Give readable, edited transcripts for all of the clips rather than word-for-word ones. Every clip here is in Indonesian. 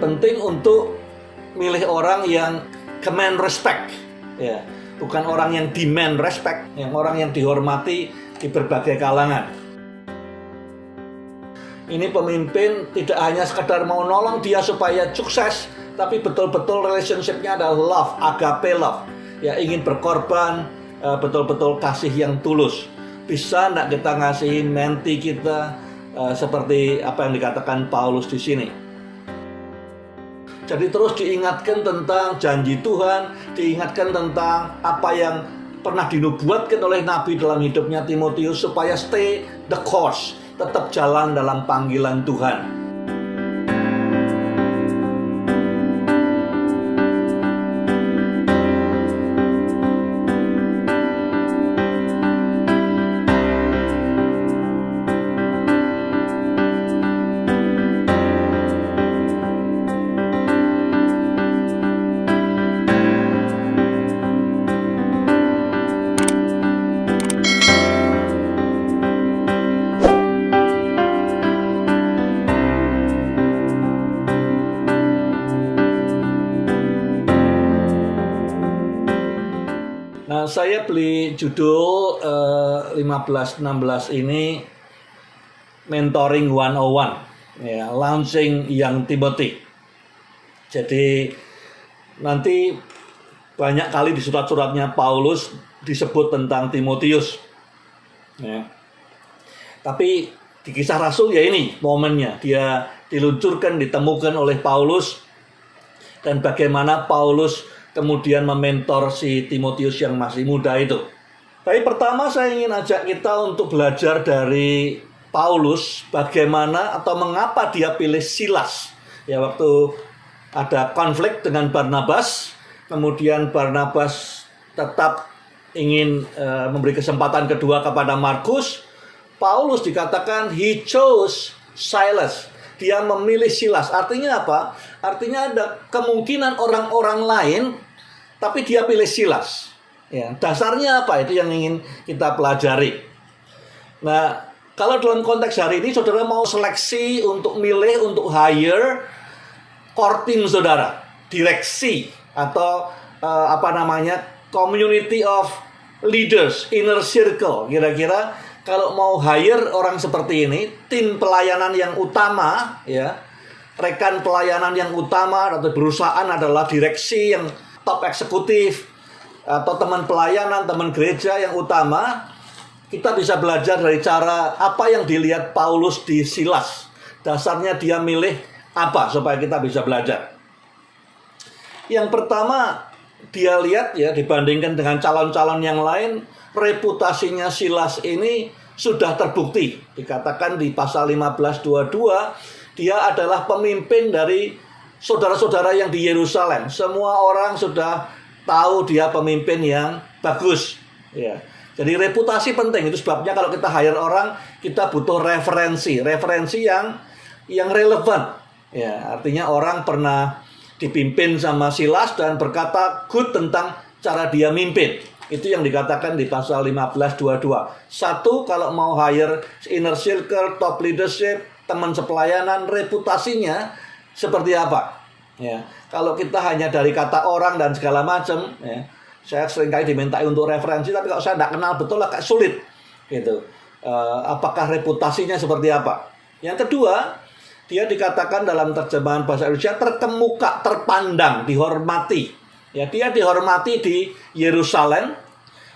penting untuk milih orang yang command respect, ya, bukan orang yang demand respect, yang orang yang dihormati di berbagai kalangan. Ini pemimpin tidak hanya sekedar mau nolong dia supaya sukses, tapi betul-betul relationship-nya adalah love, agape love, ya, ingin berkorban, betul-betul kasih yang tulus. Bisa enggak kita ngasihi menti kita seperti apa yang dikatakan Paulus di sini? Jadi terus diingatkan tentang janji Tuhan, diingatkan tentang apa yang pernah dinubuatkan oleh Nabi dalam hidupnya Timotius supaya stay the course, tetap jalan dalam panggilan Tuhan. Nah, saya beli judul 15-16 ini Mentoring 101, ya, Launching Young Timothy. Jadi nanti banyak kali di surat-suratnya Paulus disebut tentang Timotius, ya. Tapi di Kisah Rasul ya ini momennya, dia diluncurkan, ditemukan oleh Paulus, dan bagaimana Paulus kemudian mementor si Timotius yang masih muda itu. Baik, pertama saya ingin ajak kita untuk belajar dari Paulus bagaimana atau mengapa dia pilih Silas. Ya, waktu ada konflik dengan Barnabas, kemudian Barnabas tetap ingin memberi kesempatan kedua kepada Markus. Paulus dikatakan he chose Silas. Dia memilih Silas. Artinya apa? Artinya ada kemungkinan orang-orang lain, tapi dia pilih Silas. Ya, dasarnya apa? Itu yang ingin kita pelajari. Nah, kalau dalam konteks hari ini, saudara mau seleksi untuk milih, untuk hire core team saudara, direksi atau community of leaders, inner circle. Kira-kira kalau mau hire orang seperti ini, tim pelayanan yang utama, ya, rekan pelayanan yang utama atau perusahaan adalah direksi yang top eksekutif atau teman pelayanan, teman gereja yang utama. Kita bisa belajar dari cara apa yang dilihat Paulus di Silas. Dasarnya dia milih apa supaya kita bisa belajar. Yang pertama, dia lihat, ya, dibandingkan dengan calon-calon yang lain, reputasinya Silas ini sudah terbukti. Dikatakan di pasal 15:22, dia adalah pemimpin dari saudara-saudara yang di Yerusalem. Semua orang sudah tahu dia pemimpin yang bagus, ya. Jadi reputasi penting. Itu sebabnya kalau kita hire orang, kita butuh referensi yang relevan. Ya, artinya orang pernah dipimpin sama Silas dan berkata good tentang cara dia mimpin. Itu yang dikatakan di pasal 15:22. Satu, kalau mau hire inner circle, top leadership, teman sepelayanan, reputasinya seperti apa? Ya, kalau kita hanya dari kata orang dan segala macam, ya, saya seringkali dimintai untuk referensi, tapi kalau saya tidak kenal betul agak sulit, gitu. Apakah reputasinya seperti apa? Yang kedua, dia dikatakan dalam terjemahan bahasa Indonesia terkemuka, terpandang, dihormati. Ya, dia dihormati di Yerusalem,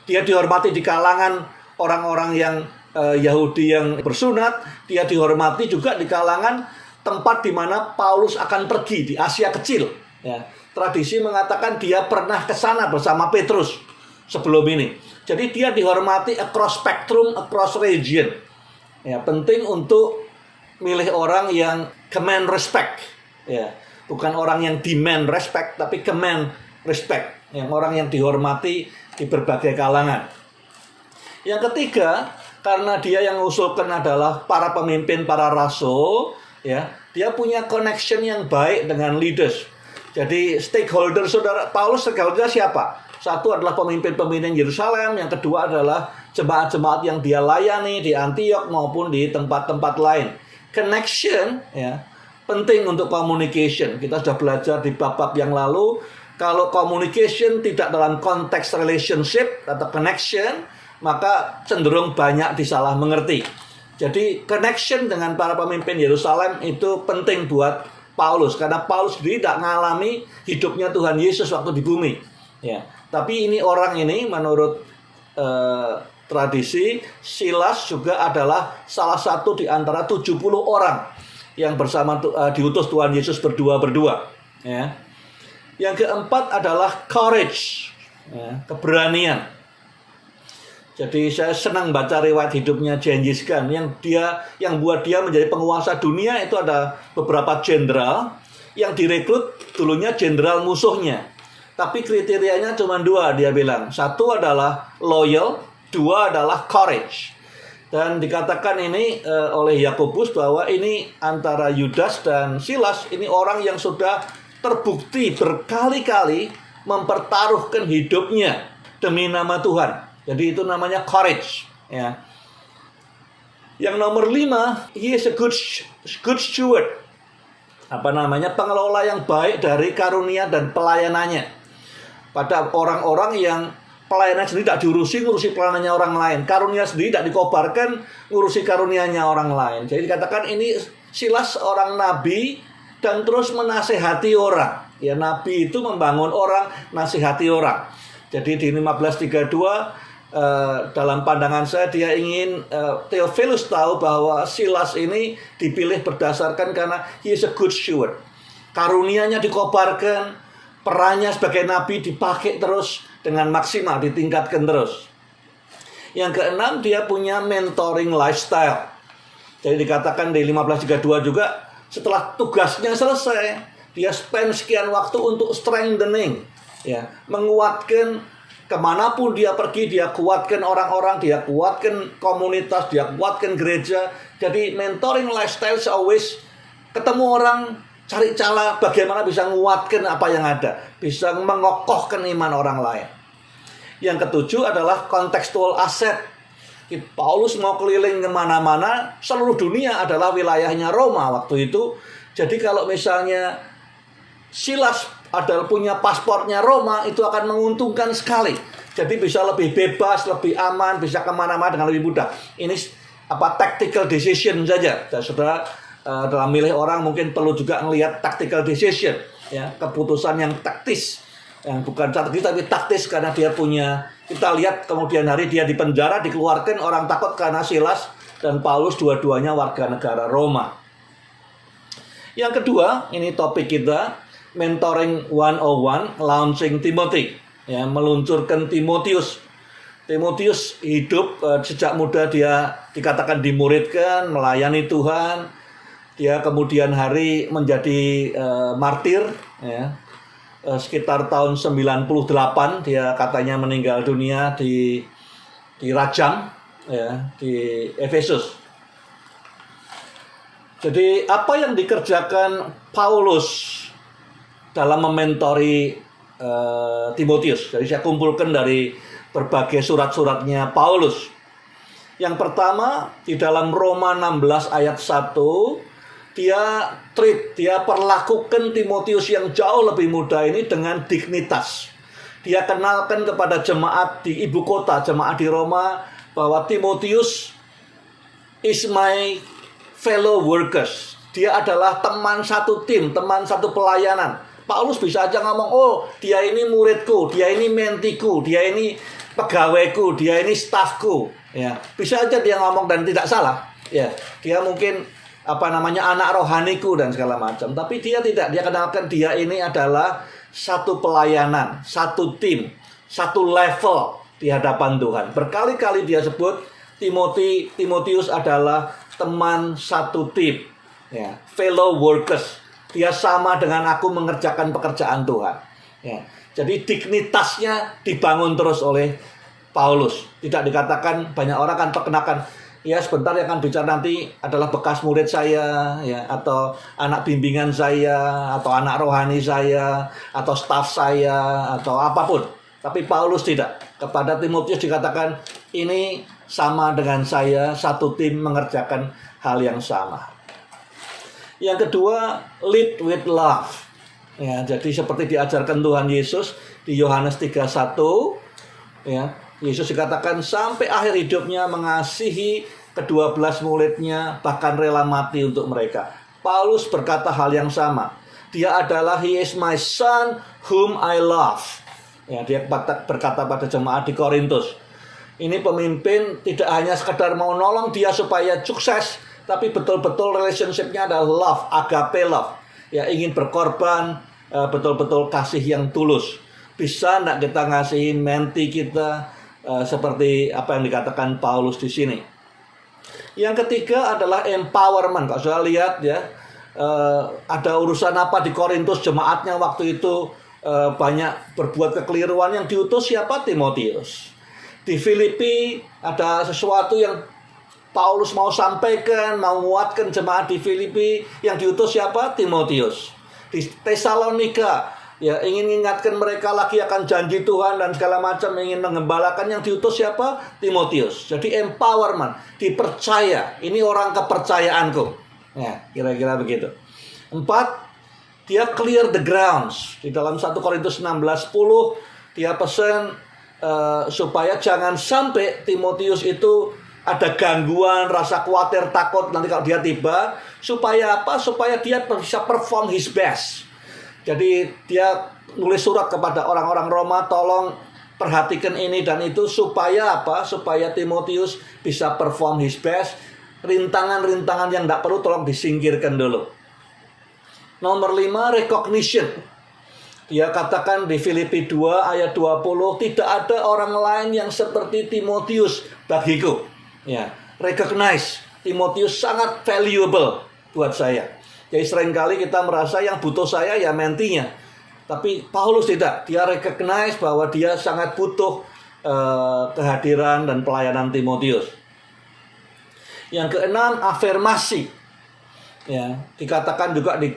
dia dihormati di kalangan orang-orang yang Yahudi yang bersunat, dia dihormati juga di kalangan tempat di mana Paulus akan pergi di Asia Kecil. Ya, tradisi mengatakan dia pernah ke sana bersama Petrus sebelum ini. Jadi dia dihormati across spectrum, across region. Ya, penting untuk milih orang yang command respect. Ya, bukan orang yang demand respect, tapi command respect. Yang orang yang dihormati di berbagai kalangan. Yang ketiga, karena dia yang mengusulkan adalah para pemimpin, para rasul, ya, dia punya connection yang baik dengan leaders. Jadi stakeholder saudara Paulus, stakeholder siapa? Satu adalah pemimpin-pemimpin Yerusalem, yang kedua adalah jemaat-jemaat yang dia layani di Antiok maupun di tempat-tempat lain. Connection, ya, penting untuk communication. Kita sudah belajar di bab-bab yang lalu, kalau communication tidak dalam konteks relationship atau connection, maka cenderung banyak disalah mengerti. Jadi connection dengan para pemimpin Yerusalem itu penting buat Paulus, karena Paulus sendiri tidak mengalami hidupnya Tuhan Yesus waktu di bumi. Ya, tapi ini orang ini menurut tradisi, Silas juga adalah salah satu di antara 70 orang yang bersama diutus Tuhan Yesus berdua-berdua. Ya. Yang keempat adalah courage, ya, keberanian. Jadi saya senang baca riwayat hidupnya Gengis Khan, yang buat dia menjadi penguasa dunia itu ada beberapa jenderal yang direkrut dulunya jenderal musuhnya. Tapi kriterianya cuma dua, dia bilang. Satu adalah loyal, dua adalah courage. Dan dikatakan ini oleh Yakobus bahwa ini antara Yudas dan Silas, ini orang yang sudah terbukti berkali-kali mempertaruhkan hidupnya demi nama Tuhan. Jadi itu namanya courage. Ya. Yang nomor 5, he is a good steward. Pengelola yang baik dari karunia dan pelayanannya. Pada orang-orang yang pelayanan sendiri tidak ngurusi pelayanannya orang lain. Karunia sendiri tidak dikobarkan, ngurusi karunianya orang lain. Jadi dikatakan ini Silas seorang nabi dan terus menasehati orang. Ya, nabi itu membangun orang, nasihati orang. Jadi di 1532 dalam pandangan saya dia ingin Theophilus tahu bahwa Silas ini dipilih berdasarkan karena he is a good steward. Karunianya dikobarkan, perannya sebagai nabi dipakai terus dengan maksimal, ditingkatkan terus. Yang keenam, dia punya mentoring lifestyle. Jadi dikatakan di 1532 juga, setelah tugasnya selesai, dia spend sekian waktu untuk strengthening, ya, menguatkan kemanapun dia pergi, dia kuatkan orang-orang, dia kuatkan komunitas, dia kuatkan gereja. Jadi mentoring lifestyle always ketemu orang, cari cara bagaimana bisa menguatkan apa yang ada, bisa mengokohkan iman orang lain. Yang ketujuh adalah contextual asset. Paulus mau keliling kemana-mana, seluruh dunia adalah wilayahnya Roma waktu itu. Jadi kalau misalnya Silas adalah punya paspornya Roma, itu akan menguntungkan sekali. Jadi bisa lebih bebas, lebih aman, bisa kemana-mana dengan lebih mudah. Ini tactical decision saja. Dan saudara dalam milih orang mungkin perlu juga melihat tactical decision, ya, keputusan yang taktis, yang bukan strategis tapi taktis, karena dia punya. Kita lihat kemudian hari dia dipenjara, dikeluarkan, orang takut karena Silas dan Paulus dua-duanya warga negara Roma. Yang kedua, ini topik kita. Mentoring 101, launching Timothy, ya, meluncurkan Timotius. Timotius hidup sejak muda dia dikatakan dimuridkan, melayani Tuhan. Dia kemudian hari menjadi martir, ya. Sekitar tahun 98 dia katanya meninggal dunia di rajam, ya, di Efesus. Jadi apa yang dikerjakan Paulus dalam mementori Timotius? Jadi saya kumpulkan dari berbagai surat-suratnya Paulus. Yang pertama, di dalam Roma 16 ayat 1, dia perlakukan Timotius yang jauh lebih muda ini dengan dignitas. Dia kenalkan kepada jemaat di ibu kota, jemaat di Roma, bahwa Timotius is my fellow workers. Dia adalah teman satu tim, teman satu pelayanan. Paulus bisa aja ngomong, oh dia ini muridku, dia ini mentiku, dia ini pegawaiku, dia ini stafku. Ya, bisa aja dia ngomong dan tidak salah. Ya, dia mungkin anak rohaniku dan segala macam. Tapi dia tidak, dia kenalkan dia ini adalah satu pelayanan, satu tim, satu level di hadapan Tuhan. Berkali-kali dia sebut Timotius adalah teman satu tim, ya, fellow workers. Dia sama dengan aku mengerjakan pekerjaan Tuhan. Ya. Jadi dignitasnya dibangun terus oleh Paulus. Tidak dikatakan, banyak orang kan perkenakan, ya sebentar yang akan bicara nanti adalah bekas murid saya, ya, atau anak bimbingan saya, atau anak rohani saya, atau staf saya, atau apapun. Tapi Paulus tidak. Kepada Timotius dikatakan, ini sama dengan saya, satu tim mengerjakan hal yang sama. Yang kedua, lead with love. Ya, jadi seperti diajarkan Tuhan Yesus di Yohanes 3:1, ya, Yesus dikatakan sampai akhir hidupnya mengasihi ke-12 muridnya, bahkan rela mati untuk mereka. Paulus berkata hal yang sama. Dia adalah He is my son whom I love. Ya, dia berkata pada jemaat di Korintus. Ini pemimpin tidak hanya sekedar mau nolong dia supaya sukses, tapi betul-betul relationship-nya adalah love, agape love. Ya, ingin berkorban, betul-betul kasih yang tulus. Bisa enggak kita ngasihin menti kita seperti apa yang dikatakan Paulus di sini? Yang ketiga adalah empowerment. Kalau saya lihat ya, ada urusan apa di Korintus, jemaatnya waktu itu banyak berbuat kekeliruan, yang diutus siapa? Timotius. Di Filipi ada sesuatu yang Paulus mau sampaikan, mau menguatkan jemaat di Filipi, yang diutus siapa? Timotius. Di Tesalonika, ya, ingin mengingatkan mereka lagi akan janji Tuhan dan segala macam, ingin mengembalakan, yang diutus siapa? Timotius. Jadi empowerment, dipercaya. Ini orang kepercayaanku. Ya, kira-kira begitu. 4, dia clear the grounds. Di dalam 1 Korintus 16:10 dia pesan supaya jangan sampai Timotius itu ada gangguan, rasa khawatir, takut nanti kalau dia tiba. Supaya apa? Supaya dia bisa perform his best. Jadi dia nulis surat kepada orang-orang Roma, tolong perhatikan ini dan itu, supaya apa? Supaya Timotius bisa perform his best. Rintangan-rintangan yang tidak perlu tolong disingkirkan dulu. Nomor 5, recognition. Dia katakan di Filipi 2 ayat 20, tidak ada orang lain yang seperti Timotius bagiku. Ya, recognize Timotius sangat valuable buat saya. Jadi seringkali kita merasa yang butuh saya ya mentinya. Tapi Paulus tidak. Dia recognize bahwa dia sangat butuh kehadiran dan pelayanan Timotius. Yang keenam, afirmasi. Ya, dikatakan juga di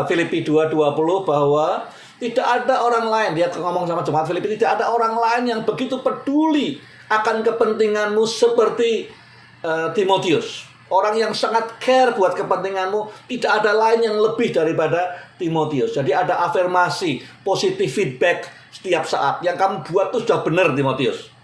Filipi 2:20 bahwa tidak ada orang lain, dia ngomong sama jemaat Filipi, tidak ada orang lain yang begitu peduli akan kepentinganmu seperti Timotius. Orang yang sangat care buat kepentinganmu, tidak ada lain yang lebih daripada Timotius. Jadi ada afirmasi, positive feedback setiap saat. Yang kamu buat itu sudah benar, Timotius.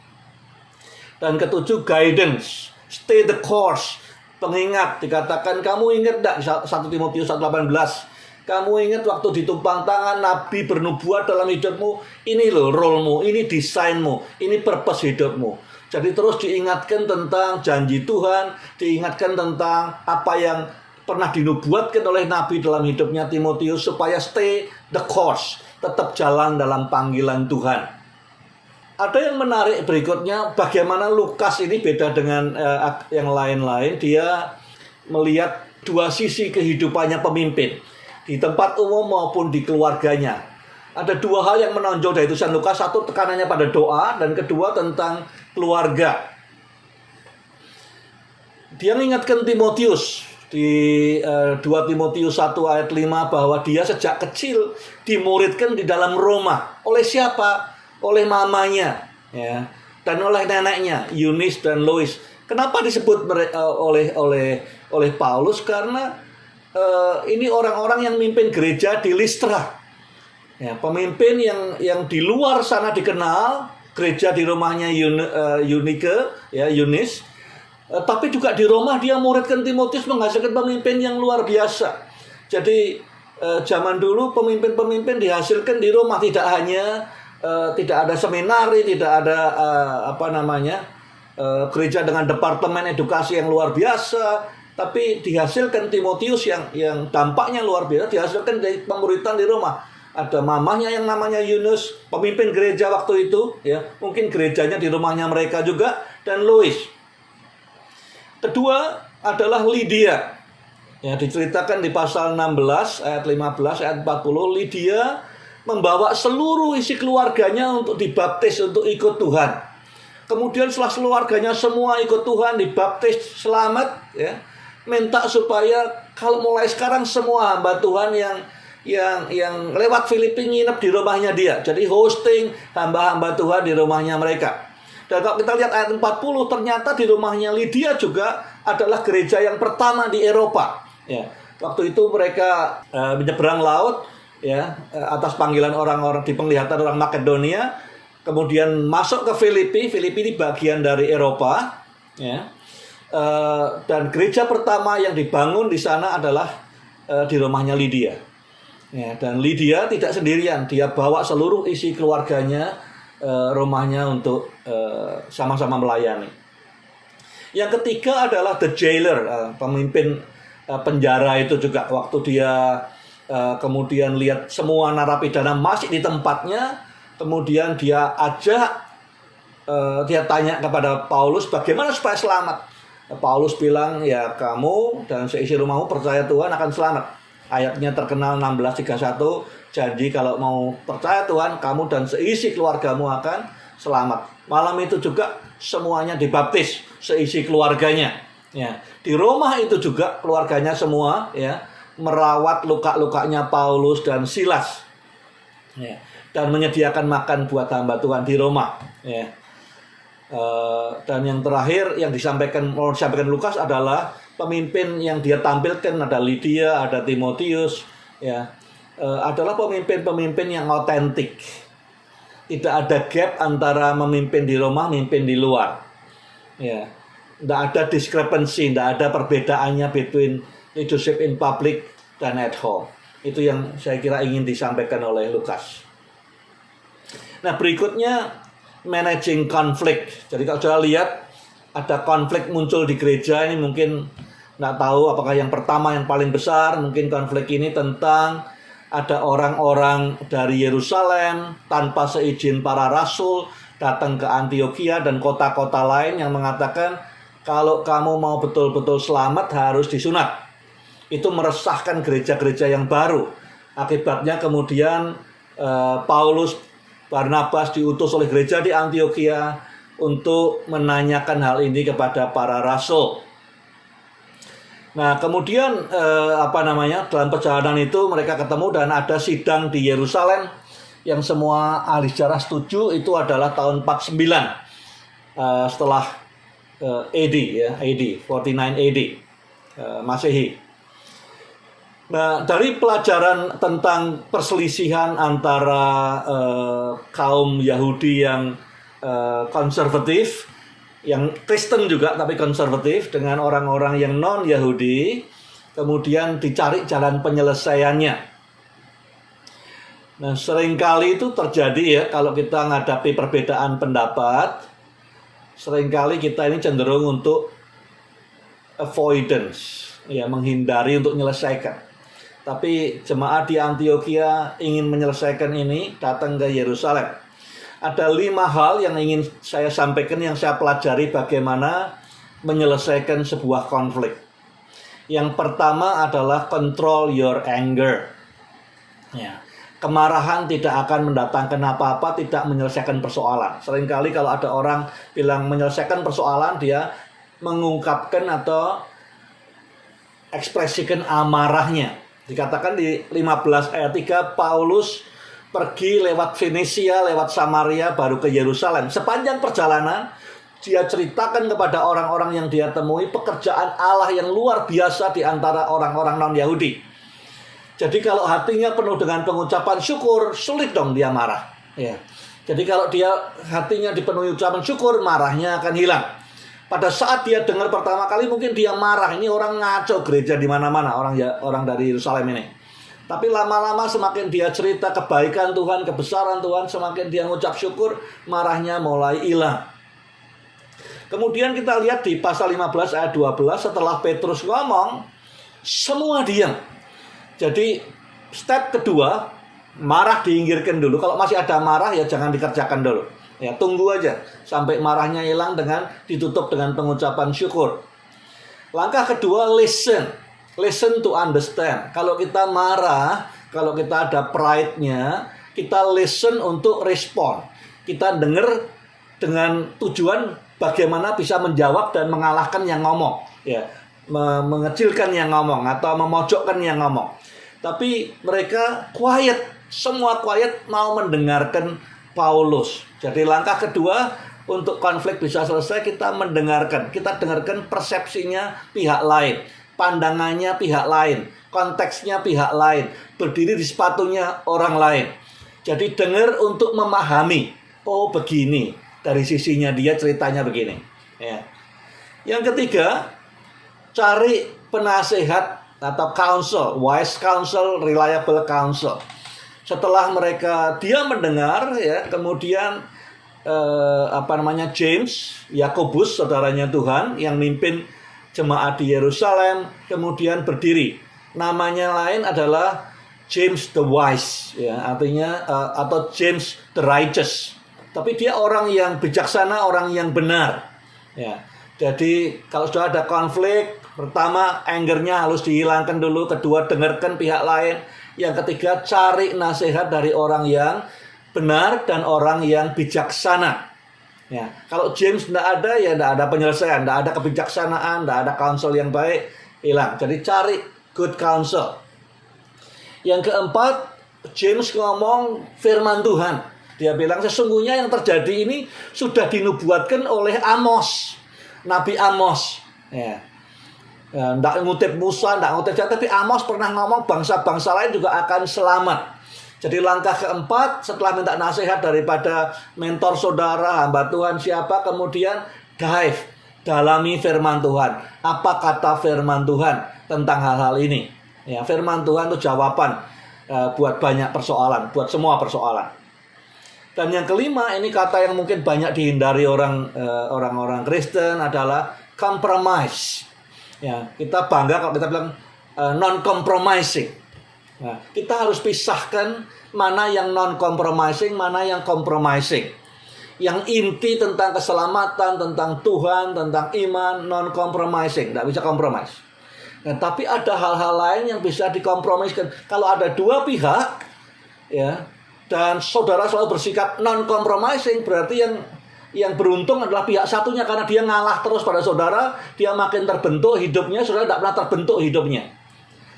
Dan ketujuh, guidance, stay the course. Pengingat, dikatakan kamu ingat enggak 1 Timotius 1:18, kamu ingat waktu ditumpang tangan Nabi bernubuat dalam hidupmu, ini loh role-mu, ini desainmu, ini purpose hidupmu. Jadi terus diingatkan tentang janji Tuhan, diingatkan tentang apa yang pernah dinubuatkan oleh Nabi dalam hidupnya Timotius, supaya stay the course, tetap jalan dalam panggilan Tuhan. Ada yang menarik berikutnya, bagaimana Lukas ini beda dengan yang lain-lain. Dia melihat dua sisi kehidupannya pemimpin, di tempat umum maupun di keluarganya. Ada dua hal yang menonjol dari tulisan Lukas. Satu, tekanannya pada doa, dan kedua tentang keluarga. Dia mengingatkan Timotius di 2 Timotius 1 ayat 5 bahwa dia sejak kecil dimuridkan di dalam Roma. Oleh siapa? Oleh mamanya, ya, dan oleh neneknya Eunice dan Lois. Kenapa disebut oleh Paulus? Karena ini orang-orang yang mimpin gereja di Listra, ya, pemimpin yang di luar sana dikenal, gereja di rumahnya Eunice, tapi juga di Roma dia muridkan Timotius, menghasilkan pemimpin yang luar biasa. Jadi zaman dulu pemimpin-pemimpin dihasilkan di Roma, tidak ada seminari, tidak ada gereja dengan departemen edukasi yang luar biasa, tapi dihasilkan Timotius yang dampaknya luar biasa, dihasilkan dari pemuritan di Roma. Ada mamahnya yang namanya Eunice, pemimpin gereja waktu itu, ya, mungkin gerejanya di rumahnya mereka juga, dan Lois. Kedua adalah Lydia. Ya, diceritakan di pasal 16 ayat 15 ayat 40, Lydia membawa seluruh isi keluarganya untuk dibaptis, untuk ikut Tuhan. Kemudian setelah keluarganya semua ikut Tuhan, dibaptis, selamat, ya, minta supaya kalau mulai sekarang semua hamba Tuhan yang lewat Filipi nginep di rumahnya dia. Jadi hosting hamba-hamba Tuhan di rumahnya mereka. Dan kalau kita lihat ayat 40, ternyata di rumahnya Lydia juga adalah gereja yang pertama di Eropa. Ya. Waktu itu mereka menyeberang laut, ya, atas panggilan orang-orang di penglihatan orang Makedonia, kemudian masuk ke Filipi. Filipi ini bagian dari Eropa, ya. Dan gereja pertama yang dibangun di sana adalah di rumahnya Lydia. Ya, dan Lydia tidak sendirian, dia bawa seluruh isi keluarganya rumahnya untuk sama-sama melayani. Yang ketiga adalah the jailer, pemimpin penjara itu juga. Waktu dia kemudian lihat semua narapidana masih di tempatnya, kemudian dia ajak, dia tanya kepada Paulus bagaimana supaya selamat. Paulus bilang, ya kamu dan seisi rumahmu percaya Tuhan akan selamat. Ayatnya terkenal 16:31, janji kalau mau percaya Tuhan, kamu dan seisi keluargamu akan selamat. Malam itu juga semuanya dibaptis, seisi keluarganya. Ya, di Roma itu juga keluarganya semua, ya, merawat luka-lukanya Paulus dan Silas, ya, dan menyediakan makan buat hamba Tuhan di Roma. Ya. Dan yang terakhir yang disampaikan Lukas adalah pemimpin yang dia tampilkan, ada Lydia, ada Timotius, ya, adalah pemimpin-pemimpin yang otentik. Tidak ada gap antara memimpin di Roma, memimpin di luar. Ya, tidak ada discrepancy, tidak ada perbedaannya between leadership in public dan at home. Itu yang saya kira ingin disampaikan oleh Lukas. Nah, berikutnya managing conflict. Jadi kalau sudah lihat ada konflik muncul di gereja ini, mungkin nggak tahu apakah yang pertama yang paling besar, mungkin konflik ini tentang ada orang-orang dari Yerusalem tanpa seizin para rasul datang ke Antioquia dan kota-kota lain yang mengatakan kalau kamu mau betul-betul selamat harus disunat. Itu meresahkan gereja-gereja yang baru. Akibatnya kemudian Paulus, Barnabas diutus oleh gereja di Antioquia untuk menanyakan hal ini kepada para rasul. Nah, kemudian dalam perjalanan itu mereka ketemu dan ada sidang di Yerusalem yang semua ahli sejarah setuju itu adalah tahun 49 setelah AD, ya, AD 49 AD Masehi. Nah, dari pelajaran tentang perselisihan antara kaum Yahudi yang konservatif, yang Kristen juga tapi konservatif, dengan orang-orang yang non-Yahudi, kemudian dicari jalan penyelesaiannya. Nah, seringkali itu terjadi, ya, kalau kita menghadapi perbedaan pendapat, seringkali kita ini cenderung untuk avoidance, ya, menghindari untuk menyelesaikan. Tapi jemaat di Antioquia ingin menyelesaikan ini, datang ke Yerusalem. Ada 5 hal yang ingin saya sampaikan, yang saya pelajari bagaimana menyelesaikan sebuah konflik. Yang pertama adalah control your anger. Ya, kemarahan tidak akan mendatangkan apa-apa, tidak menyelesaikan persoalan. Seringkali kalau ada orang bilang menyelesaikan persoalan, dia mengungkapkan atau ekspresikan amarahnya. Dikatakan di 15 ayat 3, Paulus pergi lewat Fenisia, lewat Samaria, baru ke Yerusalem. Sepanjang perjalanan, dia ceritakan kepada orang-orang yang dia temui pekerjaan Allah yang luar biasa di antara orang-orang non-Yahudi. Jadi kalau hatinya penuh dengan pengucapan syukur, sulit dong dia marah. Ya. Jadi kalau dia hatinya dipenuhi ucapan syukur, marahnya akan hilang. Pada saat dia dengar pertama kali mungkin dia marah, ini orang ngaco gereja di mana-mana, orang dari Yerusalem ini. Tapi lama-lama semakin dia cerita kebaikan Tuhan, kebesaran Tuhan, semakin dia mengucap syukur, marahnya mulai hilang. Kemudian kita lihat di pasal 15 ayat 12, setelah Petrus ngomong, semua diam. Jadi step kedua, marah diinggirkan dulu. Kalau masih ada marah, ya jangan dikerjakan dulu. Ya, tunggu aja sampai marahnya hilang dengan ditutup dengan pengucapan syukur. Langkah kedua, listen. Listen to understand. Kalau kita marah, kalau kita ada pride-nya, kita listen untuk respon. Kita dengar dengan tujuan bagaimana bisa menjawab dan mengalahkan yang ngomong. Ya, mengecilkan yang ngomong atau memojokkan yang ngomong. Tapi mereka quiet, semua quiet mau mendengarkan Paulus. Jadi langkah kedua untuk konflik bisa selesai, kita mendengarkan. Kita dengarkan persepsinya pihak lain. pandangannya pihak lain, konteksnya pihak lain, berdiri di sepatunya orang lain. Jadi dengar untuk memahami. Oh begini, dari sisinya dia ceritanya begini. Ya. Yang ketiga, cari penasehat atau counsel, wise counsel, reliable counsel. Setelah dia mendengar, ya, kemudian James, Yakobus, saudaranya Tuhan yang mimpin jemaat di Yerusalem, kemudian berdiri. Namanya lain adalah James the Wise, ya, artinya atau James the Righteous. Tapi dia orang yang bijaksana, orang yang benar. Ya. Jadi kalau sudah ada konflik, pertama angernya harus dihilangkan dulu, kedua dengarkan pihak lain, yang ketiga cari nasihat dari orang yang benar dan orang yang bijaksana. Ya. Kalau James tidak ada, ya tidak ada penyelesaian, tidak ada kebijaksanaan, tidak ada counsel yang baik, hilang. Jadi cari good counsel. Yang keempat, James ngomong firman Tuhan. Dia bilang sesungguhnya yang terjadi ini sudah dinubuatkan oleh Amos, Nabi Amos. Ya. Tidak ngutip Musa, tidak ngutip Jawa, tapi Amos pernah ngomong bangsa-bangsa lain juga akan selamat. Jadi langkah keempat setelah minta nasihat daripada mentor saudara, hamba Tuhan siapa, kemudian dalami firman Tuhan. Apa kata firman Tuhan tentang hal-hal ini? Ya, firman Tuhan itu jawaban buat banyak persoalan, buat semua persoalan. Dan yang kelima, ini kata yang mungkin banyak dihindari orang-orang Kristen adalah compromise. Ya, kita bangga kalau kita bilang non-compromising. Nah, kita harus pisahkan mana yang non-compromising, mana yang compromising. Yang inti tentang keselamatan, tentang Tuhan, tentang iman, non-compromising, tidak bisa compromise. Nah, tapi ada hal-hal lain yang bisa dikompromiskan. Kalau ada dua pihak, ya, dan saudara selalu bersikap non-compromising, berarti yang beruntung adalah pihak satunya, karena dia ngalah terus pada saudara, dia makin terbentuk hidupnya, saudara tidak pernah terbentuk hidupnya.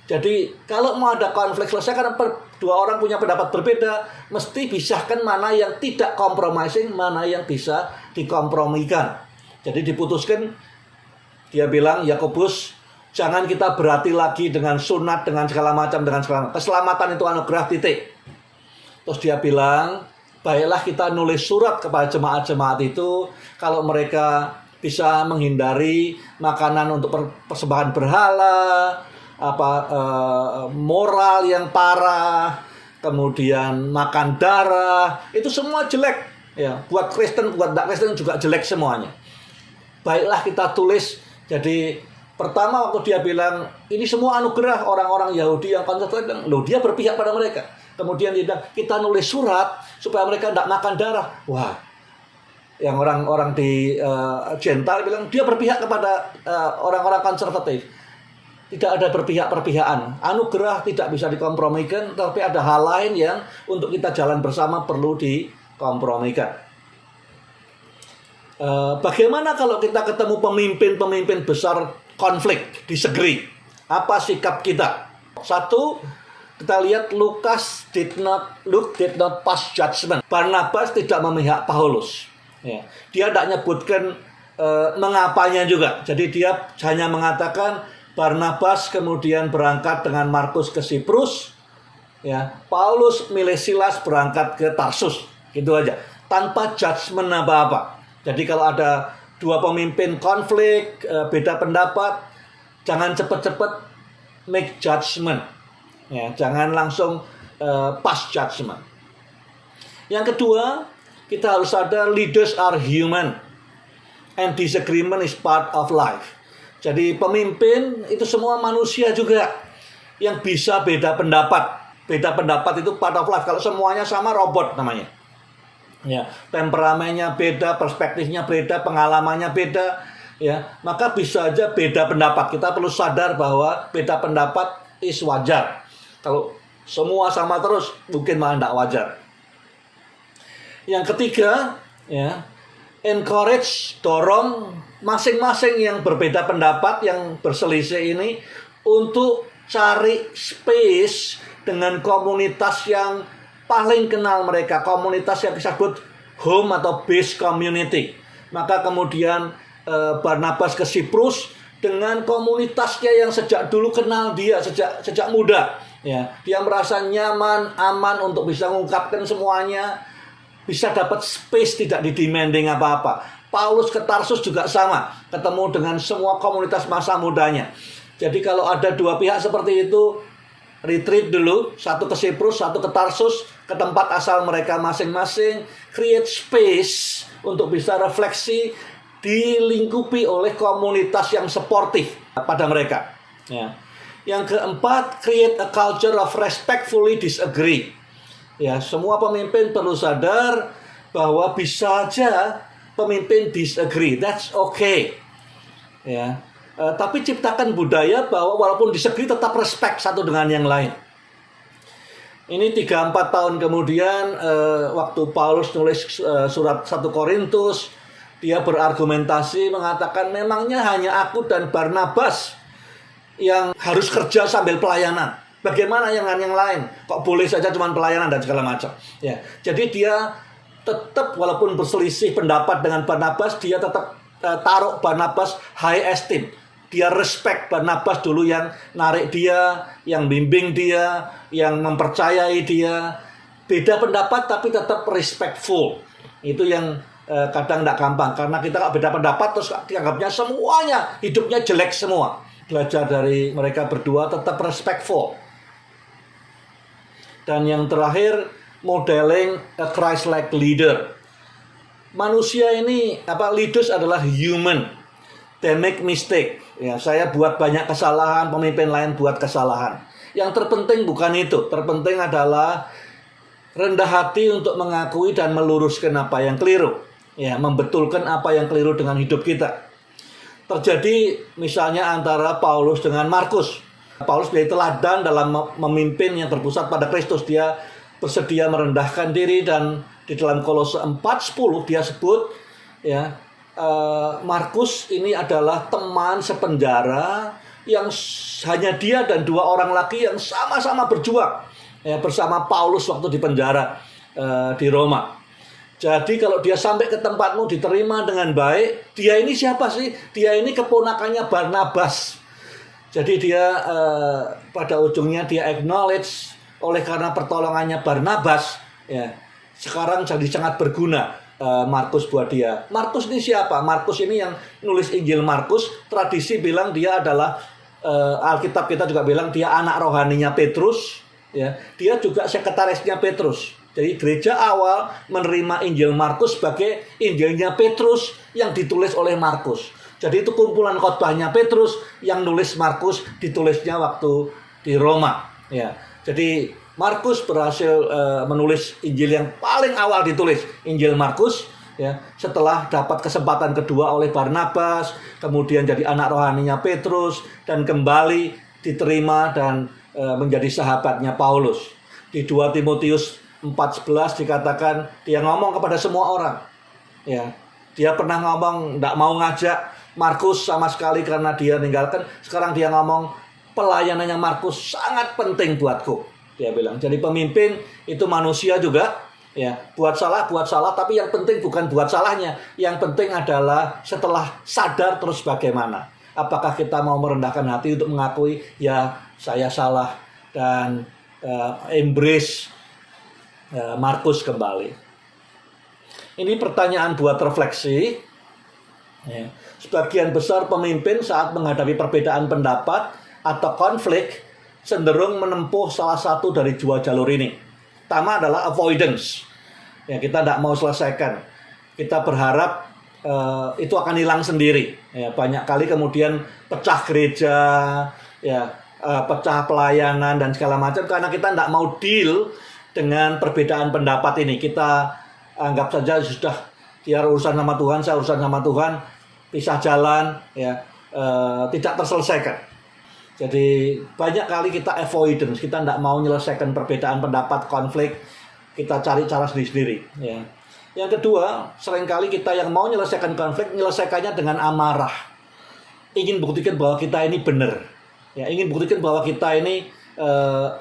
Jadi kalau mau ada konflik selesai karena dua orang punya pendapat berbeda, mesti pisahkan mana yang tidak compromising, mana yang bisa dikompromikan. Jadi diputuskan, dia bilang, Yakobus, jangan kita berarti lagi dengan sunat, dengan segala macam, dengan segala macam. Keselamatan itu anugerah, titik. Terus dia bilang, baiklah kita nulis surat kepada jemaat-jemaat itu, kalau mereka bisa menghindari makanan untuk persembahan berhala, moral yang parah, kemudian makan darah, itu semua jelek. Ya, buat Kristen, buat tidak Kristen juga jelek semuanya. Baiklah kita tulis. Jadi pertama waktu dia bilang ini semua anugerah, orang-orang Yahudi yang konservatif bilang, loh dia berpihak pada mereka. Kemudian dia bilang kita nulis surat supaya mereka tidak makan darah. Wah, yang orang-orang di Gentile bilang dia berpihak kepada orang-orang konservatif. Tidak ada berpihak-perpihakan. Anugerah tidak bisa dikompromikan, tapi ada hal lain yang untuk kita jalan bersama perlu dikompromikan. Bagaimana kalau kita ketemu pemimpin-pemimpin besar konflik, disagree? Apa sikap kita? Satu, kita lihat Luke did not pass judgment. Barnabas tidak memihak Paulus. Ya. Dia tidak menyebutkan mengapanya juga. Jadi dia hanya mengatakan Barnabas kemudian berangkat dengan Markus ke Siprus. Ya. Paulus milih Silas berangkat ke Tarsus. Gitu aja. Tanpa judgment apa-apa. Jadi kalau ada dua pemimpin konflik, beda pendapat, jangan cepat-cepat make judgment. Ya, jangan langsung pass judgment. Yang kedua, kita harus sadar leaders are human and disagreement is part of life. Jadi pemimpin itu semua manusia juga yang bisa beda pendapat. Beda pendapat itu part of life. Kalau semuanya sama, robot namanya. Ya, temperamennya beda, perspektifnya beda, pengalamannya beda, ya, maka bisa aja beda pendapat. Kita perlu sadar bahwa beda pendapat is wajar. Kalau semua sama terus, mungkin malah tidak wajar. Yang ketiga, ya, encourage, dorong masing-masing yang berbeda pendapat, yang berselisih ini untuk cari space dengan komunitas yang paling kenal mereka, komunitas yang disebut home atau base community. Maka kemudian Barnabas ke Siprus dengan komunitasnya yang sejak dulu kenal dia sejak muda. Ya, dia merasa nyaman, aman untuk bisa mengungkapkan semuanya, bisa dapat space, tidak didemanding apa-apa. Paulus ke Tarsus juga sama, ketemu dengan semua komunitas masa mudanya. Jadi kalau ada dua pihak seperti itu, retreat dulu, satu ke Siprus, satu ke Tarsus, ke tempat asal mereka masing-masing, create space untuk bisa refleksi, dilingkupi oleh komunitas yang suportif pada mereka. Ya. Yang keempat, create a culture of respectfully disagree. Ya, semua pemimpin perlu sadar bahwa bisa aja pemimpin disagree, that's okay. Ya, tapi ciptakan budaya bahwa walaupun disagree tetap respect satu dengan yang lain. Ini 3-4 tahun kemudian, waktu Paulus nulis surat 1 Korintus, dia berargumentasi mengatakan memangnya hanya aku dan Barnabas yang harus kerja sambil pelayanan. Bagaimana yang lain? Kok boleh saja cuma pelayanan dan segala macam. Ya, jadi dia tetap walaupun berselisih pendapat dengan Barnabas, dia tetap taruh Barnabas high esteem. Dia respect Barnabas dulu yang narik dia, yang bimbing dia, yang mempercayai dia. Beda pendapat tapi tetap respectful. Itu yang kadang tidak gampang. Karena kita kalau beda pendapat terus dianggapnya semuanya hidupnya jelek semua. Belajar dari mereka berdua tetap respectful. Dan yang terakhir, modeling a Christ-like leader. Manusia ini, leaders adalah human. They make mistake. Ya, saya buat banyak kesalahan, pemimpin lain buat kesalahan. Yang terpenting bukan itu. Terpenting adalah rendah hati untuk mengakui dan meluruskan apa yang keliru. Ya, membetulkan apa yang keliru dengan hidup kita. Terjadi misalnya antara Paulus dengan Markus. Paulus menjadi teladan dalam memimpin yang berpusat pada Kristus. Dia bersedia merendahkan diri, dan di dalam Kolose 4:10 dia sebut ya, Markus ini adalah teman sepenjara yang hanya dia dan 2 orang lagi yang sama-sama berjuang ya, bersama Paulus waktu di penjara di Roma. Jadi kalau dia sampai ke tempatmu diterima dengan baik, dia ini siapa sih? Dia ini keponakannya Barnabas. Jadi dia pada ujungnya dia acknowledge oleh karena pertolongannya Barnabas, ya, sekarang jadi sangat berguna Markus buat dia. Markus ini siapa? Markus ini yang nulis Injil Markus. Tradisi bilang dia adalah Alkitab kita juga bilang dia anak rohaninya Petrus. Ya, dia juga sekretarisnya Petrus. Jadi gereja awal menerima Injil Markus sebagai Injilnya Petrus yang ditulis oleh Markus. Jadi itu kumpulan khotbahnya Petrus, yang nulis Markus ditulisnya waktu di Roma. Ya, jadi Markus berhasil menulis Injil yang paling awal ditulis, Injil Markus. Ya, setelah dapat kesempatan kedua oleh Barnabas, kemudian jadi anak rohaninya Petrus, dan kembali diterima dan menjadi sahabatnya Paulus. Di 2 Timotius 4:11 dikatakan dia ngomong kepada semua orang. Ya, dia pernah ngomong tidak mau ngajak Markus sama sekali karena dia meninggalkan. Sekarang dia ngomong pelayanannya Markus sangat penting buatku. Dia bilang, jadi pemimpin itu manusia juga. Ya, buat salah, tapi yang penting bukan buat salahnya. Yang penting adalah setelah sadar terus bagaimana. Apakah kita mau merendahkan hati untuk mengakui, ya saya salah, dan embrace Markus kembali. Ini pertanyaan buat refleksi. Ya. Sebagian besar pemimpin saat menghadapi perbedaan pendapat atau konflik cenderung menempuh salah satu dari 2 jalur ini. Pertama adalah avoidance. Ya, kita tidak mau selesaikan. Kita berharap itu akan hilang sendiri. Ya, banyak kali kemudian pecah gereja, ya, pecah pelayanan dan segala macam karena kita tidak mau deal dengan perbedaan pendapat ini. Kita anggap saja sudah, dia urusan sama Tuhan, saya urusan sama Tuhan, pisah jalan, ya, tidak terselesaikan. Jadi banyak kali kita avoidance, kita tidak mau menyelesaikan perbedaan pendapat, konflik, kita cari cara sendiri-sendiri. Ya. Yang kedua, seringkali kita yang mau menyelesaikan konflik, menyelesaikannya dengan amarah. Ingin buktikan bahwa kita ini benar. Ya, ingin buktikan bahwa kita ini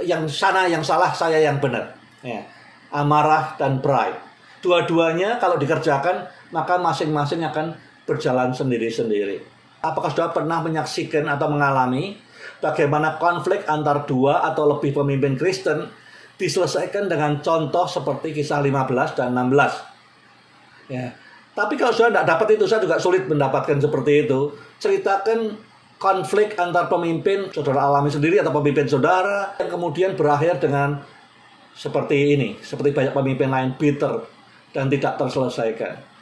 yang sana yang salah, saya yang benar. Ya. Amarah dan pride. Dua-duanya kalau dikerjakan, maka masing-masing akan berjalan sendiri-sendiri. Apakah saudara pernah menyaksikan atau mengalami bagaimana konflik antar dua atau lebih pemimpin Kristen diselesaikan dengan contoh seperti kisah 15 dan 16? Ya. Tapi kalau saudara tidak dapat itu, saya juga sulit mendapatkan seperti itu. Ceritakan konflik antar pemimpin saudara alami sendiri atau pemimpin saudara yang kemudian berakhir dengan seperti ini, seperti banyak pemimpin lain, bitter dan tidak terselesaikan.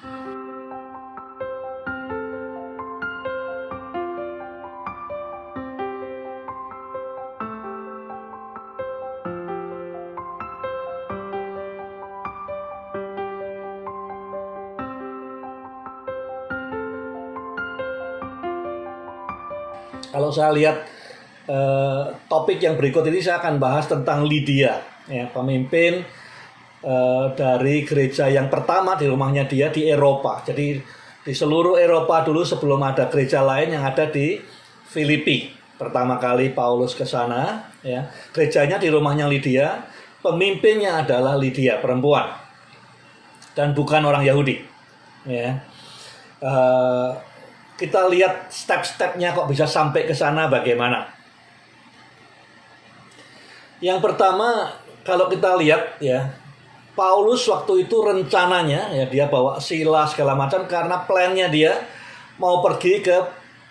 Kalau saya lihat topik yang berikut ini, saya akan bahas tentang Lydia, ya, pemimpin dari gereja yang pertama di rumahnya dia di Eropa. Jadi di seluruh Eropa dulu sebelum ada gereja lain yang ada di Filipi. Pertama kali Paulus ke sana, ya. Gerejanya di rumahnya Lydia, pemimpinnya adalah Lydia, perempuan. Dan bukan orang Yahudi, ya. Kita lihat step-stepnya kok bisa sampai ke sana bagaimana. Yang pertama, kalau kita lihat, ya, Paulus waktu itu rencananya, ya, dia bawa Silas segala macam karena plannya dia mau pergi ke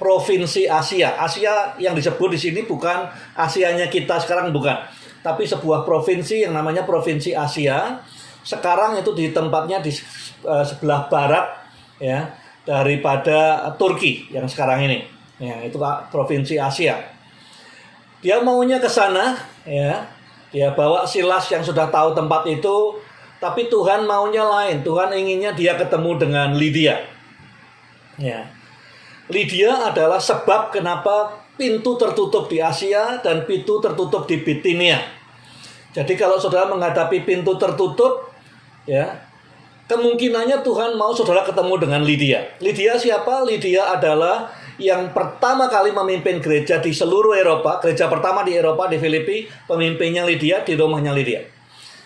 provinsi Asia. Asia yang disebut di sini bukan Asianya kita sekarang, bukan, tapi sebuah provinsi yang namanya provinsi Asia. Sekarang itu di tempatnya di sebelah barat, ya, daripada Turki yang sekarang ini, ya, itu provinsi Asia. Dia maunya ke sana, ya, dia bawa Silas yang sudah tahu tempat itu, tapi Tuhan maunya lain. Tuhan inginnya dia ketemu dengan Lydia, ya. Lydia adalah sebab kenapa pintu tertutup di Asia dan pintu tertutup di Bitinia. Jadi kalau saudara menghadapi pintu tertutup, ya, kemungkinannya Tuhan mau saudara ketemu dengan Lydia. Lydia siapa? Lydia adalah yang pertama kali memimpin gereja di seluruh Eropa. Gereja pertama di Eropa, di Filipi, pemimpinnya Lydia, di rumahnya Lydia.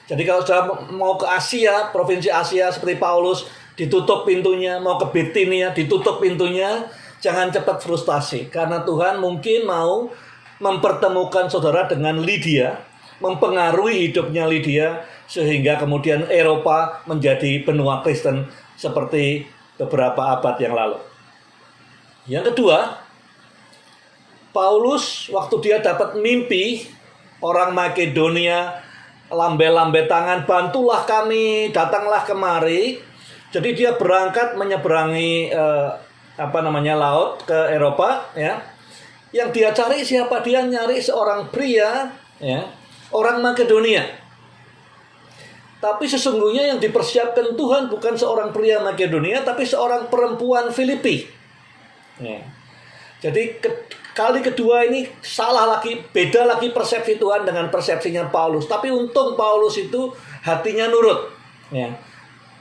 Jadi kalau saudara mau ke Asia, provinsi Asia seperti Paulus, ditutup pintunya. Mau ke Bitinia, ditutup pintunya. Jangan cepat frustasi, karena Tuhan mungkin mau mempertemukan saudara dengan Lydia, mempengaruhi hidupnya Lydia, sehingga kemudian Eropa menjadi benua Kristen seperti beberapa abad yang lalu. Yang kedua, Paulus waktu dia dapat mimpi orang Makedonia lambe-lambe tangan, bantulah kami, datanglah kemari. Jadi dia berangkat menyeberangi laut ke Eropa, ya. Yang dia cari siapa? Dia nyari seorang pria, ya, orang Makedonia. Tapi sesungguhnya yang dipersiapkan Tuhan bukan seorang pria Makedonia, tapi seorang perempuan Filipi. Ya. Jadi kali kedua ini salah lagi, beda lagi persepsi Tuhan dengan persepsinya Paulus. Tapi untung Paulus itu hatinya nurut. Ya.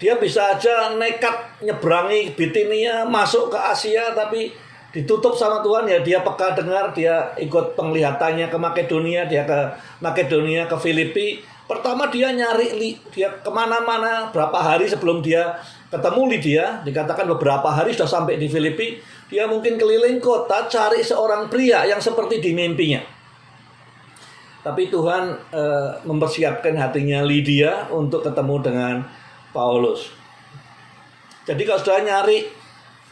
Dia bisa aja nekat nyeberangi Bitinia, masuk ke Asia, tapi ditutup sama Tuhan, ya. Dia peka dengar, dia ikut penglihatannya ke Makedonia, dia ke Makedonia, ke Filipi. Pertama dia nyari, dia kemana-mana, berapa hari sebelum dia ketemu Lydia, dikatakan beberapa hari sudah sampai di Filipi. Dia mungkin keliling kota cari seorang pria yang seperti di mimpinya. Tapi Tuhan mempersiapkan hatinya Lydia untuk ketemu dengan Paulus. Jadi kalau sudah nyari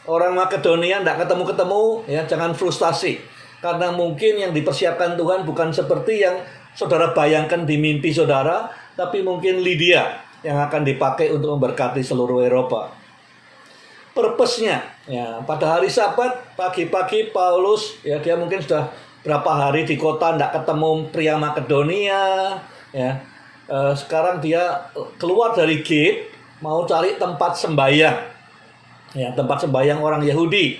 orang Makedonia tidak ketemu-ketemu, ya, jangan frustasi, karena mungkin yang dipersiapkan Tuhan bukan seperti yang saudara bayangkan di mimpi saudara, tapi mungkin Lydia yang akan dipakai untuk memberkati seluruh Eropa. Purpose-nya, ya, pada hari Sabat pagi-pagi Paulus, ya, dia mungkin sudah berapa hari di kota tidak ketemu pria Makedonia, ya. Sekarang dia keluar dari gate mau cari tempat sembahyang, ya, tempat sembahyang orang Yahudi.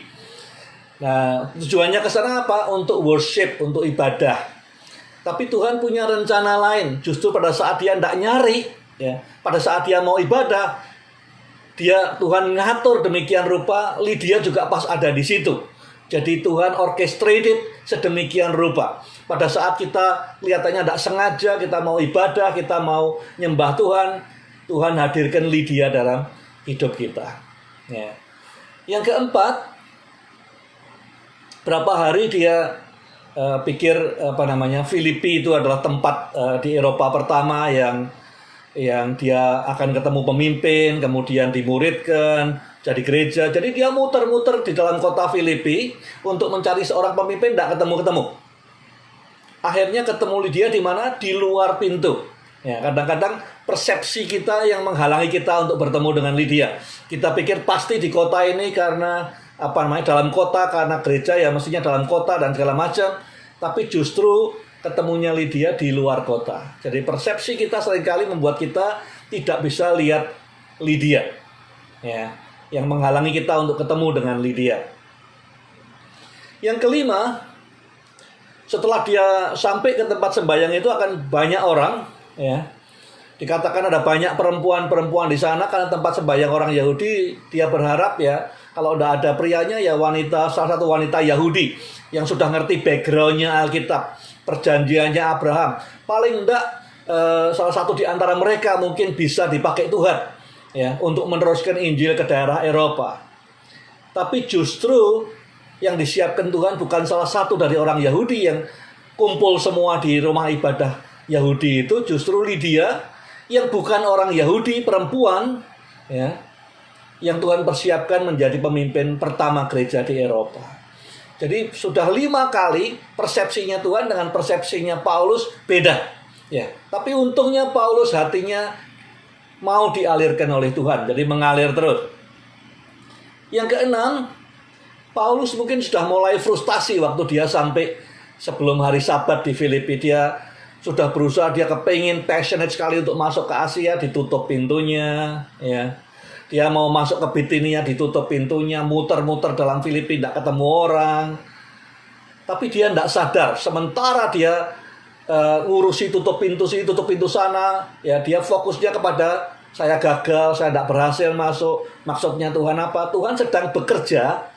Nah, tujuannya ke sana apa? Untuk worship, untuk ibadah. Tapi Tuhan punya rencana lain. Justru pada saat dia tidak nyari, ya, pada saat dia mau ibadah, Tuhan ngatur demikian rupa Lydia juga pas ada di situ. Jadi Tuhan orchestrated sedemikian rupa. Pada saat kita kelihatannya tidak sengaja, kita mau ibadah, kita mau nyembah Tuhan, Tuhan hadirkan Lydia dalam hidup kita. Ya. Yang keempat, Berapa hari dia pikir Filipi itu adalah tempat di Eropa pertama yang dia akan ketemu pemimpin, kemudian dimuridkan, jadi gereja. Jadi dia muter-muter di dalam kota Filipi untuk mencari seorang pemimpin, tidak ketemu-ketemu. Akhirnya ketemu Lydia di mana? Di luar pintu. Ya, kadang-kadang persepsi kita yang menghalangi kita untuk bertemu dengan Lydia. Kita pikir pasti di kota ini karena dalam kota, karena gereja ya mestinya dalam kota dan segala macam. Tapi justru ketemunya Lydia di luar kota. Jadi persepsi kita seringkali membuat kita tidak bisa lihat Lydia, ya, yang menghalangi kita untuk ketemu dengan Lydia. Yang kelima, setelah dia sampai ke tempat sembahyang itu akan banyak orang, ya. Dikatakan ada banyak perempuan-perempuan di sana karena tempat sembahyang orang Yahudi. Dia berharap ya, kalau udah ada prianya ya salah satu wanita Yahudi yang sudah ngerti backgroundnya Alkitab, perjanjiannya Abraham. Paling enggak salah satu di antara mereka mungkin bisa dipakai Tuhan ya untuk meneruskan Injil ke daerah Eropa. Tapi justru yang disiapkan Tuhan bukan salah satu dari orang Yahudi yang kumpul semua di rumah ibadah Yahudi itu, justru Lydia yang bukan orang Yahudi, perempuan ya, yang Tuhan persiapkan menjadi pemimpin pertama gereja di Eropa. Jadi sudah 5 kali persepsinya Tuhan dengan persepsinya Paulus beda ya. Tapi untungnya Paulus hatinya mau dialirkan oleh Tuhan, jadi mengalir terus. Yang keenam, Paulus mungkin sudah mulai frustasi waktu dia sampai sebelum hari Sabat di Filipi. Dia sudah berusaha, dia kepingin, passionate sekali untuk masuk ke Asia, ditutup pintunya ya. Dia mau masuk ke Bitinia, ditutup pintunya, muter-muter dalam Filipi, tidak ketemu orang. Tapi dia tidak sadar, sementara dia ngurusi tutup pintu sini, tutup pintu sana, ya dia fokusnya kepada saya gagal, saya tidak berhasil masuk. Maksudnya Tuhan apa? Tuhan sedang bekerja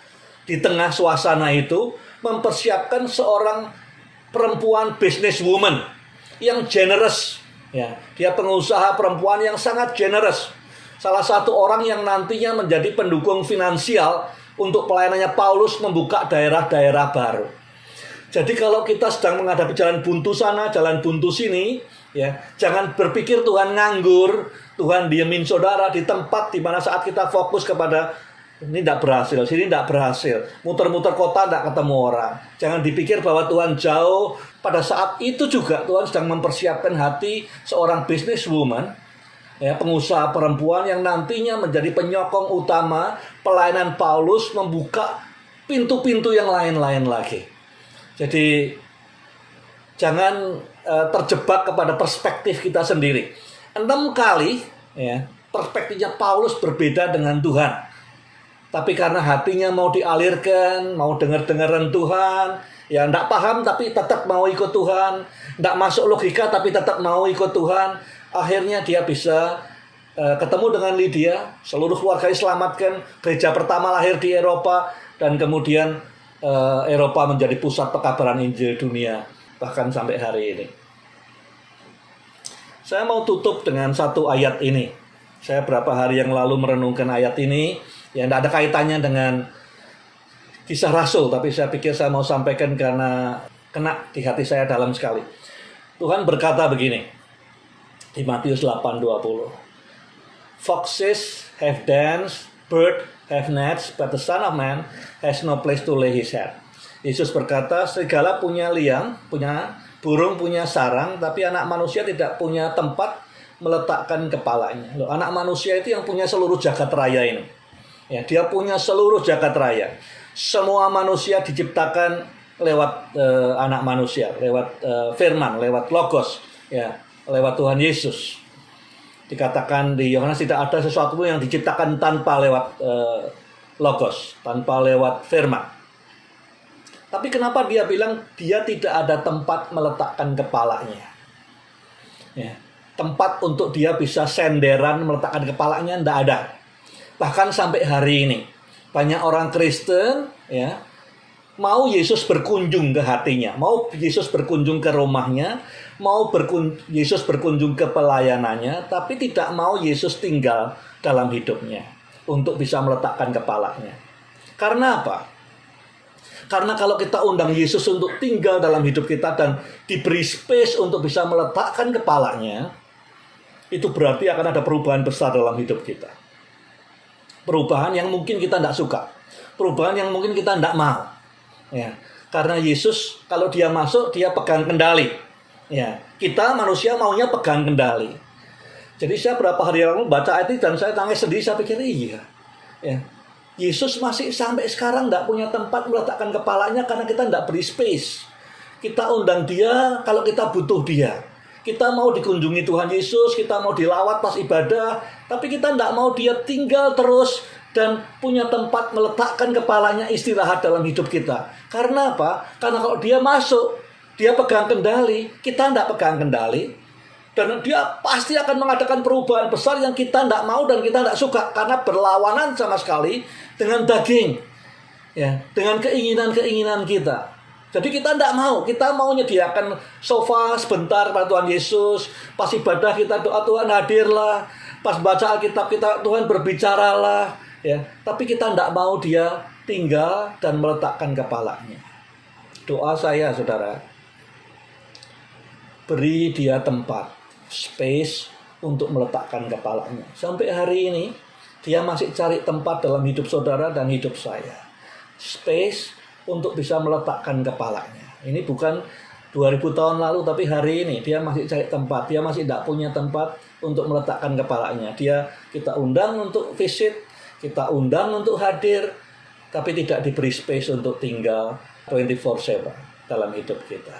di tengah suasana itu, mempersiapkan seorang perempuan businesswoman yang generous. Ya, dia pengusaha perempuan yang sangat generous. Salah satu orang yang nantinya menjadi pendukung finansial untuk pelayanannya Paulus membuka daerah-daerah baru. Jadi kalau kita sedang menghadapi jalan buntu sana, jalan buntu sini, ya, jangan berpikir Tuhan nganggur, Tuhan diemin saudara di tempat di mana saat kita fokus kepada ini tidak berhasil, sini tidak berhasil, muter-muter kota tidak ketemu orang. Jangan dipikir bahwa Tuhan jauh. Pada saat itu juga Tuhan sedang mempersiapkan hati seorang businesswoman, ya, pengusaha perempuan yang nantinya menjadi penyokong utama pelayanan Paulus membuka pintu-pintu yang lain-lain lagi. Jadi jangan terjebak kepada perspektif kita sendiri. 6 kali ya, perspektifnya Paulus berbeda dengan Tuhan. Tapi karena hatinya mau dialirkan, mau dengar-dengaran Tuhan, ya enggak paham tapi tetap mau ikut Tuhan, enggak masuk logika tapi tetap mau ikut Tuhan, akhirnya dia bisa ketemu dengan Lydia, seluruh keluarga diselamatkan, gereja pertama lahir di Eropa, dan kemudian Eropa menjadi pusat pekabaran Injil dunia, bahkan sampai hari ini. Saya mau tutup dengan satu ayat ini. Saya beberapa hari yang lalu merenungkan ayat ini. Ya, tidak ada kaitannya dengan kisah Rasul, tapi saya pikir saya mau sampaikan karena kena di hati saya dalam sekali. Tuhan berkata begini di Matius 8:20. Foxes have dens, birds have nets, but the Son of Man has no place to lay his head. Yesus berkata, serigala punya liang, punya burung punya sarang, tapi anak manusia tidak punya tempat meletakkan kepalanya. Loh, anak manusia itu yang punya seluruh jagat raya ini. Ya, dia punya seluruh jagat raya. Semua manusia diciptakan lewat anak manusia, lewat firman, lewat logos, ya, lewat Tuhan Yesus. Dikatakan di Yohanes tidak ada sesuatu yang diciptakan tanpa lewat logos, tanpa lewat firman. Tapi kenapa dia bilang dia tidak ada tempat meletakkan kepalanya? Ya, tempat untuk dia bisa senderan meletakkan kepalanya tidak ada. Bahkan sampai hari ini banyak orang Kristen ya mau Yesus berkunjung ke hatinya, mau Yesus berkunjung ke rumahnya, mau Yesus berkunjung ke pelayanannya, tapi tidak mau Yesus tinggal dalam hidupnya untuk bisa meletakkan kepalanya. Karena apa? Karena kalau kita undang Yesus untuk tinggal dalam hidup kita dan diberi space untuk bisa meletakkan kepalanya, itu berarti akan ada perubahan besar dalam hidup kita. Perubahan yang mungkin kita tidak suka. Perubahan yang mungkin kita tidak mau. Ya. Karena Yesus kalau dia masuk, dia pegang kendali. Ya. Kita manusia maunya pegang kendali. Jadi saya berapa hari lalu baca ayat ini dan saya tangis sendiri, saya pikir iya. Ya. Yesus masih sampai sekarang tidak punya tempat meletakkan kepalanya karena kita tidak beri space. Kita undang dia kalau kita butuh dia. Kita mau dikunjungi Tuhan Yesus, kita mau dilawat pas ibadah, tapi kita tidak mau dia tinggal terus dan punya tempat meletakkan kepalanya istirahat dalam hidup kita. Karena apa? Karena kalau dia masuk, dia pegang kendali, kita tidak pegang kendali. Dan dia pasti akan mengadakan perubahan besar yang kita tidak mau dan kita tidak suka. Karena berlawanan sama sekali dengan daging. Ya, dengan keinginan-keinginan kita. Jadi kita tidak mau. Kita mau menyediakan sofa sebentar pada Tuhan Yesus. Pas ibadah kita doa, Tuhan hadirlah. Pas baca Alkitab kita, Tuhan berbicaralah. Ya, tapi kita tidak mau dia tinggal dan meletakkan kepalanya. Doa saya, saudara, beri dia tempat, space untuk meletakkan kepalanya. Sampai hari ini dia masih cari tempat dalam hidup saudara dan hidup saya. Space untuk bisa meletakkan kepalanya. Ini bukan 2000 tahun lalu, tapi hari ini dia masih cari tempat. Dia masih tidak punya tempat untuk meletakkan kepalanya. Kita undang untuk visit, kita undang untuk hadir, tapi tidak diberi space untuk tinggal 24/7 dalam hidup kita.